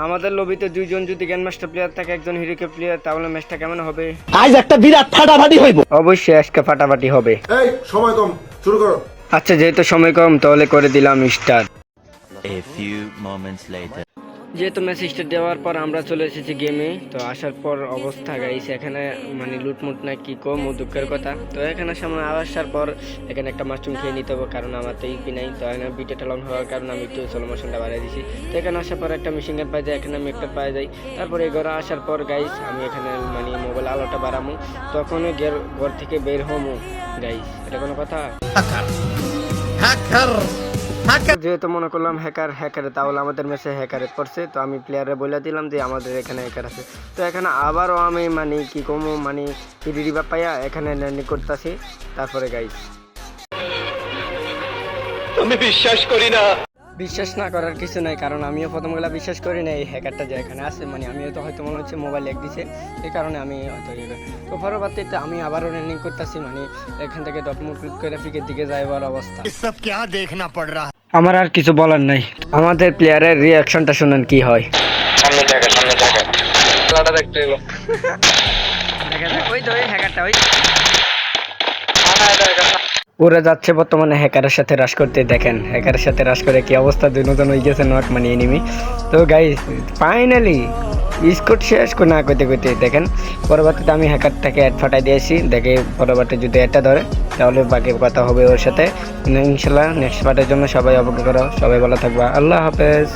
আমাদের লবিতে দুইজন যদি গ্র্যান্ডমাস্টার প্লেয়ার থাকে, একজন হিরোকে প্লেয়ার, তাহলে ম্যাচটা কেমন হবে? আজ একটা বিরাট ফাটাফাটি হইব। অবশ্যই আজকে ফাটাফাটি হবে। এই সময় কম, শুরু করো। আচ্ছা, যেহেতু সময় কম তাহলে করে দিলাম start. A few moments later. যেহেতু ম্যাচ স্টার্ট দেওয়ার পর আমরা চলে এসেছি গেমে। তো আসার পর অবস্থা গাইস, এখানে মানে লুটমুট না কি কম দুঃখের কথা। তো এখানে সামনে আসার পর এখানে একটা মাশরুম খেয়ে নিতে হবে, কারণ আমার তো ইপি নাই। তো এখানে বিটেটা লং হওয়ার কারণে আমি একটু সোলো মোশনটা বাড়িয়ে দিছি। তো এখানে আসার পর একটা মেশিন গান পাই যায়, এখানে আমি একটা পাই যাই। তারপরে এই ঘরে আসার পর গাইস আমি এখানে মানে মোবাইল আলোটা বাড়ামো, তখন ঘর থেকে বের হমো গাইস। এটা কোনো কথা? যেহেতু মনে করলাম হ্যাকারে, তাহলে আমাদের ম্যাচে হ্যাকারে পড়ছে। তো আমি প্লেয়ারে বলে দিলাম যে আমাদের এখানে হ্যাকার আছে। তো এখানে আবারও আমি মানে কি কমো মানে রিবা পাইয়া এখানে ল্যান্ডিং করতেছি। তারপরে গাইস আমি বিশ্বাস করি না। বিশ্বাস না করার কিছু নাই, কারণ আমিও প্রথমগুলা বিশ্বাস করি না এই হ্যাকারটা যে এখানে আছে। মানে আমিও তো হয়তো মনে হচ্ছে মোবাইল এক দিছে, এই কারণে আমি হয়তো তো পরবর্তীতে আমি আবারও ল্যান্ডিং করতেছি। মানে এখান থেকে ডটমুট ক্লিক করে ফিকের দিকে যাইবার অবস্থা। সব क्या देखना पड़ रहा है। আমার আর কিছু বলার নাই, আমাদের প্লেয়ারের রিয়াকশনটা শুনেন কি হয়। সামনে জায়গা খেলাটা দেখতে এলো। ওই তো ওই হ্যাকারটা, ওই ওরা যাচ্ছে বর্তমানে হ্যাকারের সাথে রাশ করতে। দেখেন হ্যাকারের সাথে রাশ করে কি অবস্থা, দুজন হয়ে গেছে নক মানে এনিমি। তো গাইস ফাইনালি স্কোর শেষ না করতে করতে দেখেন পরবর্তীতে আমি হ্যাকারটাকে অ্যাড ফাটাই দিয়েছি। দেখে পরবর্তী যদি এটা ধরে তাহলে বাকি কথা হবে ওর সাথে ইনশাল্লাহ। নেক্সট পার্টের জন্য সবাই অপেক্ষা করো, সবাই ভালো থাকবা, আল্লাহ হাফেজ।